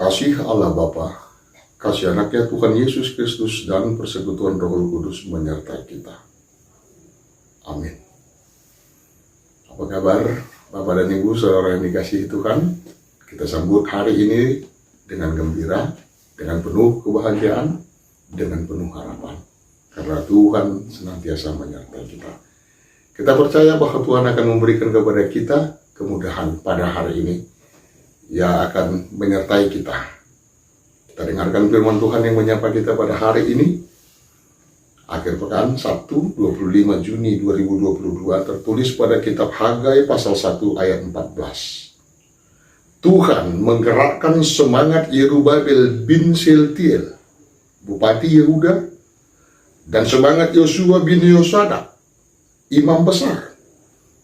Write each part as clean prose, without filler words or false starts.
Kasih Allah Bapa, kasih anaknya Tuhan Yesus Kristus, dan persekutuan Roh Kudus menyertai kita. Amin. Apa kabar Bapak dan Ibu, saudara yang dikasihi Tuhan? Kita sambut hari ini dengan gembira, dengan penuh kebahagiaan, dengan penuh harapan. Karena Tuhan senantiasa menyertai kita. Kita percaya bahwa Tuhan akan memberikan kepada kita kemudahan pada hari ini. Ia akan menyertai kita. Kita dengarkan firman Tuhan yang menyapa kita pada hari ini. Akhir pekan, Sabtu 25 Juni 2022, tertulis pada kitab Hagai pasal 1 ayat 14. Tuhan menggerakkan semangat Yerubabel bin Shealtiel, Bupati Yehuda, dan semangat Yosua bin Yosadak, imam besar,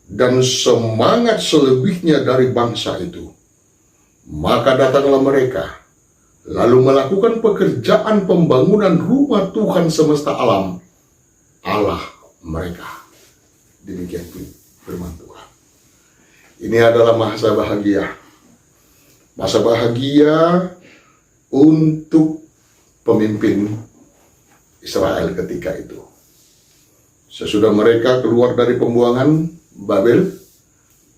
dan semangat selebihnya dari bangsa itu. Maka datanglah mereka, lalu melakukan pekerjaan pembangunan rumah Tuhan semesta alam, Allah mereka. Demikian firman Tuhan. Ini adalah masa bahagia. Masa bahagia untuk pemimpin Israel ketika itu. Sesudah mereka keluar dari pembuangan Babel,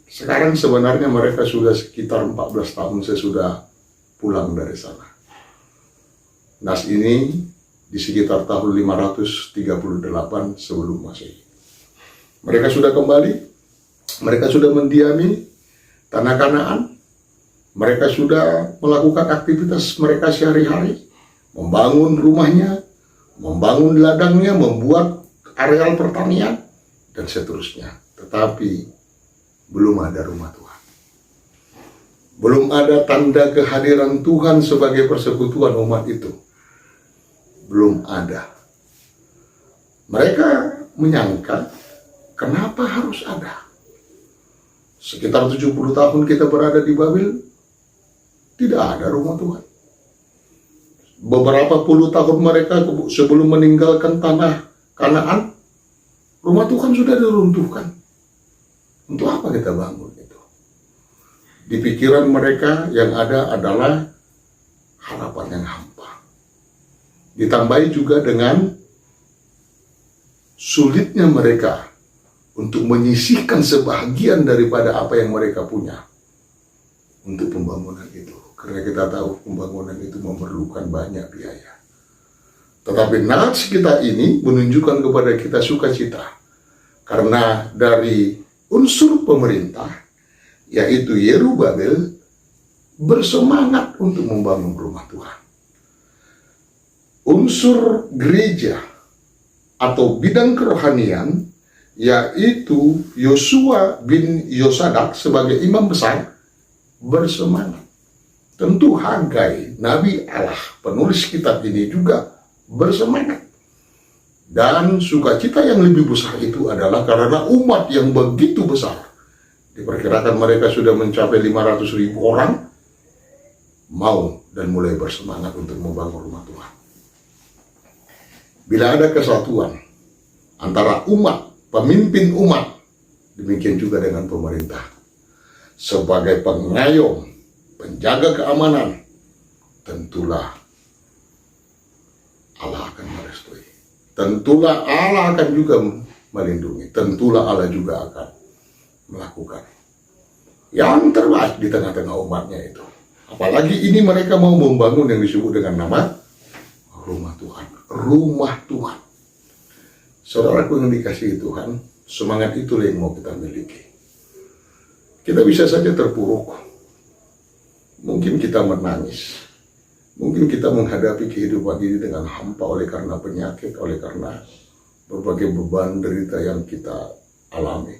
sekarang sebenarnya mereka sudah sekitar 14 tahun sesudah pulang dari sana. Nas ini di sekitar tahun 538 sebelum Masehi. Mereka sudah kembali, mereka sudah mendiami tanah Kanaan, mereka sudah melakukan aktivitas mereka sehari-hari, membangun rumahnya, membangun ladangnya, membuat areal pertanian, dan seterusnya. Tetapi belum ada rumah Tuhan. Belum ada tanda kehadiran Tuhan sebagai persekutuan umat itu. Belum ada. Mereka menyangka, kenapa harus ada? Sekitar 70 tahun kita berada di Babel, tidak ada rumah Tuhan. Beberapa puluh tahun mereka sebelum meninggalkan tanah Kanaan, rumah Tuhan sudah diruntuhkan. Untuk apa kita bangun itu? Di pikiran mereka yang ada adalah harapan yang hampa. Ditambahi juga dengan sulitnya mereka untuk menyisihkan sebahagian daripada apa yang mereka punya untuk pembangunan itu. Karena kita tahu pembangunan itu memerlukan banyak biaya. Tetapi nats kita ini menunjukkan kepada kita sukacita. Karena dari unsur pemerintah, yaitu Yerubabel, bersemangat untuk membangun rumah Tuhan. Unsur gereja atau bidang kerohanian, yaitu Yosua bin Yosadak sebagai imam besar, bersemangat. Tentu Hagai, Nabi Allah, penulis kitab ini juga bersemangat. Dan sukacita yang lebih besar itu adalah karena umat yang begitu besar. Diperkirakan mereka sudah mencapai 500.000 orang, mau dan mulai bersemangat untuk membangun rumah Tuhan. Bila ada kesatuan antara umat, pemimpin umat, demikian juga dengan pemerintah. Sebagai pengayom, penjaga keamanan, tentulah Allah akan merestui. Tentulah Allah akan juga melindungi. Tentulah Allah juga akan melakukan yang terbaik di tengah-tengah umatnya itu. Apalagi ini mereka mau membangun yang disebut dengan nama rumah Tuhan. Rumah Tuhan. Saudaraku yang dikasihi Tuhan, semangat itulah yang mau kita miliki. Kita bisa saja terpuruk. Mungkin kita menangis. Mungkin kita menghadapi kehidupan ini dengan hampa oleh karena penyakit, oleh karena berbagai beban derita yang kita alami.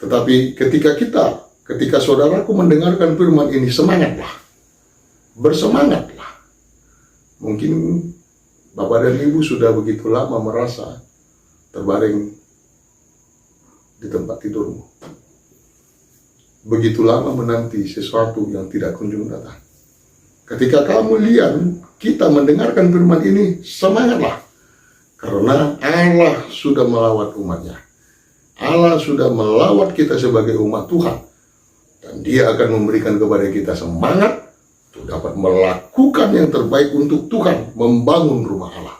Tetapi ketika saudaraku mendengarkan firman ini, semangatlah. Bersemangatlah. Mungkin Bapak dan Ibu sudah begitu lama merasa terbaring di tempat tidurmu. Begitu lama menanti sesuatu yang tidak kunjung datang. Ketika kamu lihat kita mendengarkan firman ini, semangatlah. Karena Allah sudah melawat umatnya. Allah sudah melawat kita sebagai umat Tuhan. Dan Dia akan memberikan kepada kita semangat untuk dapat melakukan yang terbaik untuk Tuhan, membangun rumah Allah.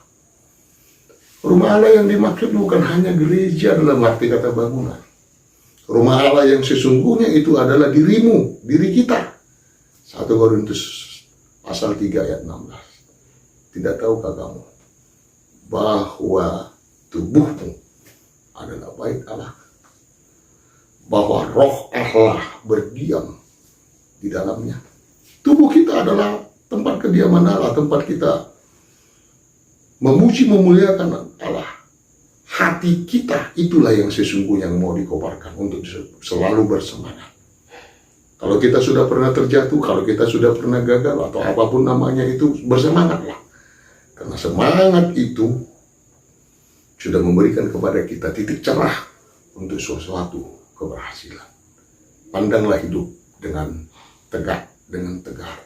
Rumah Allah yang dimaksud bukan hanya gereja dalam arti kata bangunan. Rumah Allah yang sesungguhnya itu adalah dirimu, diri kita. 1 Korintus pasal 3 ayat 16. Tidak tahukah kamu bahwa tubuhmu adalah bait Allah? Bahwa roh Allah berdiam di dalamnya. Tubuh kita adalah tempat kediaman Allah, tempat kita memuji memuliakan Allah. Hati kita itulah yang sesungguhnya yang mau dikobarkan untuk selalu bersemangat. Kalau kita sudah pernah terjatuh, kalau kita sudah pernah gagal atau apapun namanya itu, bersemangatlah. Karena semangat itu sudah memberikan kepada kita titik cerah untuk sesuatu keberhasilan. Pandanglah hidup dengan tegak, dengan tegar.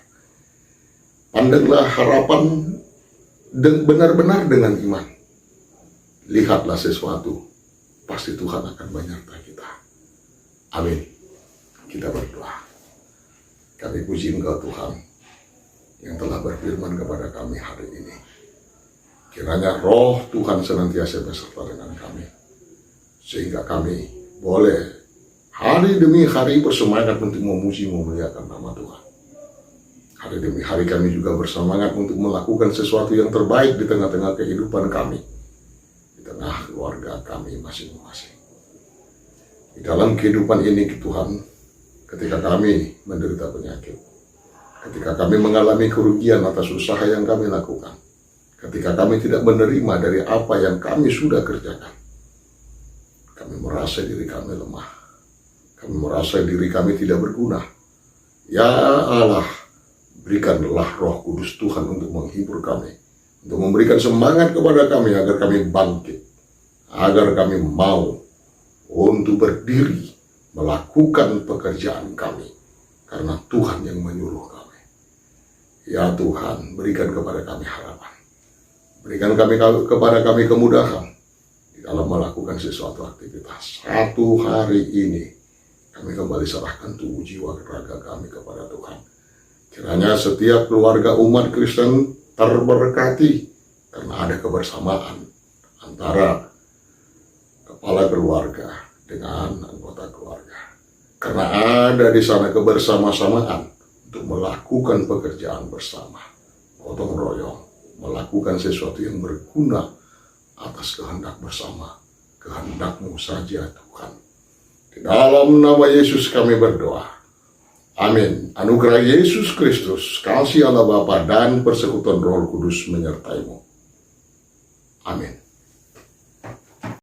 Pandanglah harapan benar-benar dengan iman. Lihatlah sesuatu, pasti Tuhan akan menyertai kita. Amin. Kita berdoa. Kami puji Engkau Tuhan yang telah berfirman kepada kami hari ini. Kiranya roh Tuhan senantiasa beserta dengan kami, sehingga kami boleh hari demi hari bersemangat untuk memuji memuliakan nama Tuhan. Hari demi hari kami juga bersemangat untuk melakukan sesuatu yang terbaik di tengah-tengah kehidupan kami, di tengah keluarga kami masing-masing. Di dalam kehidupan ini Tuhan, ketika kami menderita penyakit, ketika kami mengalami kerugian atas usaha yang kami lakukan, ketika kami tidak menerima dari apa yang kami sudah kerjakan, kami merasa diri kami lemah, kami merasa diri kami tidak berguna. Ya Allah, berikanlah Roh Kudus Tuhan untuk menghibur kami, untuk memberikan semangat kepada kami agar kami bangkit, agar kami mau untuk berdiri melakukan pekerjaan kami, karena Tuhan yang menyuruh kami. Ya Tuhan, berikan kepada kami harapan, berikan kepada kami kemudahan di dalam melakukan sesuatu aktivitas. Satu hari ini kami kembali serahkan tubuh jiwa raga kami kepada Tuhan. Kiranya setiap keluarga umat Kristen terberkati karena ada kebersamaan antara kepala keluarga dengan anggota keluarga. Karena ada di sana kebersama-samaan untuk melakukan pekerjaan bersama, gotong royong, melakukan sesuatu yang berguna atas kehendak bersama, kehendak-Mu saja Tuhan. Di dalam nama Yesus kami berdoa. Amin. Anugerah Yesus Kristus, kasih Allah Bapa dan persekutuan Roh Kudus menyertai-Mu. Amin.